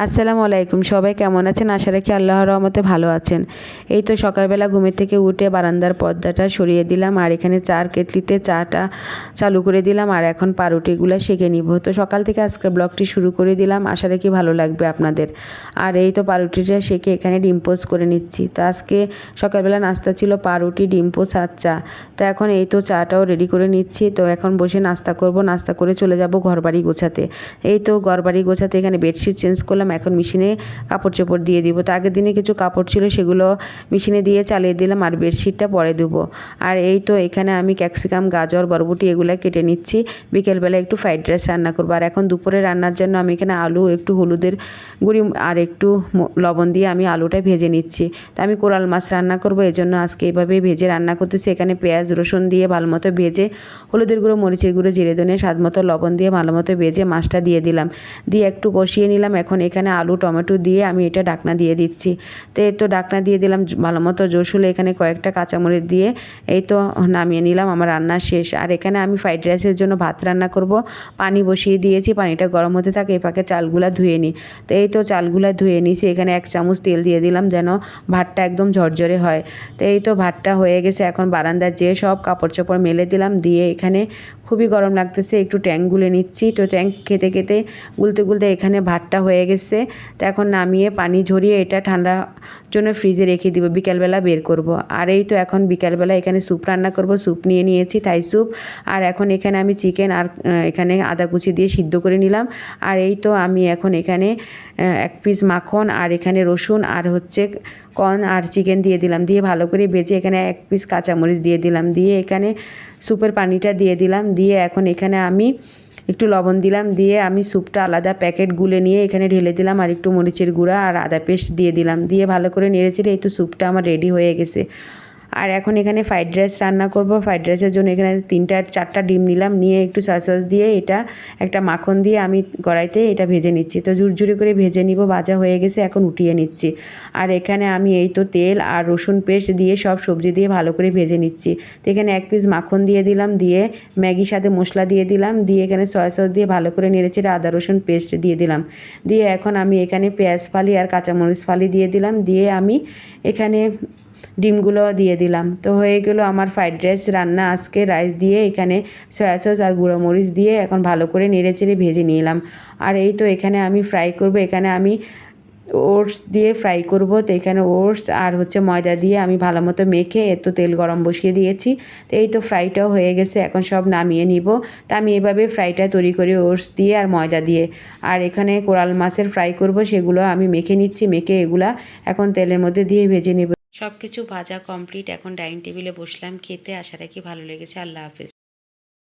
আসসালামু আলাইকুম, সবাই কেমন আছেন? আশা রাখি আল্লাহর রহমতে ভালো আছেন। এই তো সকালবেলা ঘুমের থেকে উঠে বারান্দার পর্দাটা সরিয়ে দিলাম, আর এখানে চার কেটলিতে চাটা চালু করে দিলাম, আর এখন পাউরুটিগুলো সেঁকে নিব। তো সকাল থেকে আজকে ব্লগটি শুরু করে দিলাম, আশা রাখি ভালো লাগবে আপনাদের। আর এই তো পাউরুটিটা সেঁকে এখানে ডিম পোস্ট করে নিচ্ছি। তো আজকে সকালবেলা নাস্তা ছিল পাউরুটি, ডিম পোস্ট আর চা। তো এখন এই তো চাটাও রেডি করে নিচ্ছি। তো এখন বসে নাস্তা করব, নাস্তা করে চলে যাব ঘরবাড়ি গোছাতে। এই তো ঘরবাড়ি গোছাতে এখানে বেডশিট চেঞ্জ করলাম, এখন মেশিনে কাপড় চোপড় দিয়ে দিব। তো আগের দিনে কিছু কাপড় ছিল, সেগুলো মেশিনে দিয়ে চালিয়ে দিলাম, আর বেডশিটটা পরে দেবো। আর এই তো এখানে আমি ক্যাপসিকাম, গাজর, বরবটি এগুলো কেটে নিচ্ছি। বিকেলবেলা একটু ফ্রাইড রাইস রান্না করবো। আর এখন দুপুরে রান্নার জন্য আমি এখানে আলু, একটু হলুদের গুঁড়ি আর একটু লবণ দিয়ে আমি আলুটা ভেজে নিচ্ছি। তো আমি কোরাল মাছ রান্না করবো, এই জন্য আজকে এইভাবে ভেজে রান্না করতেছি। এখানে পেঁয়াজ রসুন দিয়ে ভালো মতো ভেজে, হলুদের গুঁড়ো, মরিচের গুঁড়ো, জিরে ধনে স্বাদ মতো লবণ দিয়ে ভালো মতো ভেজে মাছটা দিয়ে দিলাম, দিয়ে একটু কষিয়ে নিলাম। এখন এখানে আলু টমেটো দিয়ে আমি এটা ঢাকনা দিয়ে দিচ্ছি। তো এই তো ঢাকনা দিয়ে দিলাম, ভালো মতো জোশ হলে এখানে কয়েকটা কাঁচামরিচ দিয়ে এই তো নামিয়ে নিলাম। আমার রান্না শেষ। আর এখানে আমি ফ্রাইড রাইসের জন্য ভাত রান্না করব। পানি বসিয়ে দিয়েছি, পানিটা গরম হতে থাকে, এই ফাঁকে চালগুলা ধুয়ে নিই। তো এই তো চালগুলা ধুয়ে নিয়েছি। এখানে 1 চামচ তেল দিয়ে দিলাম যেন ভাতটা একদম ঝরঝরে হয়। তো এই তো ভাতটা হয়ে গেছে। এখন বারান্দার যেয়ে সব কাপড় চোপড় মেলে দিলাম, দিয়ে এখানে খুবই গরম লাগতেছে, একটু ট্যাঙ্ক গুলে নিচ্ছি। তো ট্যাঙ্ক খেতে খেতে গুলতে গুলতে এখানে ভাতটা হয়ে গেছে। তো এখন নামিয়ে পানি ঝরিয়ে এটা ঠান্ডা জন্য ফ্রিজে রেখে দিব, বিকালবেলা বের করব। আর এই তো এখন বিকালবেলা এখানে স্যুপ রান্না করব। স্যুপ নিয়ে নিয়েছি, থাই স্যুপ। আর এখন এখানে আমি চিকেন আর এখানে আদা কুচি দিয়ে সিদ্ধ করে নিলাম। আর এই তো আমি এখন এখানে 1 পিস মাখন আর এখানে রসুন আর হচ্ছে কর্ন আর চিকেন দিয়ে দিলাম, দিয়ে ভালো করে ভেজে এখানে 1 পিস কাঁচামরিচ দিয়ে দিলাম, দিয়ে এখানে স্যুপের পানিটা দিয়ে দিলাম, দিয়ে এখন এখানে আমি একটু লবণ দিলাম, দিয়ে আমি স্যুপটা আলাদা প্যাকেট গুলে নিয়ে এখানে ঢেলে দিলাম, আর একটু মরিচের গুঁড়া আর আদা পেস্ট দিয়ে দিলাম, দিয়ে ভালো করে নেড়েচেড়ে এই তো স্যুপটা আমার রেডি হয়ে গেছে। আর এখন এখানে ফ্রাইড রাইস রান্না করব। ফ্রাইড রাইসের জন্য এখানে 3-4টা ডিম নিলাম, নিয়ে একটু সয়া সস দিয়ে এটা একটা মাখন দিয়ে আমি কড়াইতে এটা ভেজে নিচ্ছি। তো ঝুরঝুরি করে ভেজে নিব, ভাজা হয়ে গেছে, এখন উঠিয়ে নিচ্ছি। আর এখানে আমি এই তো তেল আর রসুন পেস্ট দিয়ে সব সবজি দিয়ে ভালো করে ভেজে নিচ্ছি। তো এখানে 1 পিস মাখন দিয়ে দিলাম, দিয়ে ম্যাগির সাথে মশলা দিয়ে দিলাম, দিয়ে এখানে সয়া সস দিয়ে ভালো করে নেড়েচেড়ে আদা রসুন পেস্ট দিয়ে দিলাম, দিয়ে এখন আমি এখানে পেঁয়াজ ফালি আর কাঁচামরিচ ফালি দিয়ে দিলাম, দিয়ে আমি এখানে ডিমগুলো দিয়ে দিলাম। তো হয়ে গেল আমার ফ্রাইড রাইস রান্না। আজকে রাইস দিয়ে এখানে সয়া সস আর গুঁড়ো মরিচ দিয়ে এখন ভালো করে নেড়েচেড়ে ভেজে নিলাম। আর এই তো এখানে আমি ফ্রাই করব, এখানে আমি ওটস দিয়ে ফ্রাই করব। তো এখানে ওটস আর হচ্ছে ময়দা দিয়ে আমি ভালো মতো মেখে এত তেল গরম বসিয়ে দিয়েছি। তো এই তো ফ্রাইটাও হয়ে গেছে, এখন সব নামিয়ে নিব। তো আমি এভাবে ফ্রাইটা তৈরি করি ওটস দিয়ে আর ময়দা দিয়ে। আর এখানে কোরাল মাছের ফ্রাই করব, সেগুলো আমি মেখে নিচ্ছি, মেখে এগুলা এখন তেলের মধ্যে দিয়ে ভেজে নেব। সব কিছু ভাজা কমপ্লিট, এখন ডাইনিং টেবিলে বসলাম খেতে। আশা রাখি ভালো লেগেছে। আল্লাহ হাফেজ।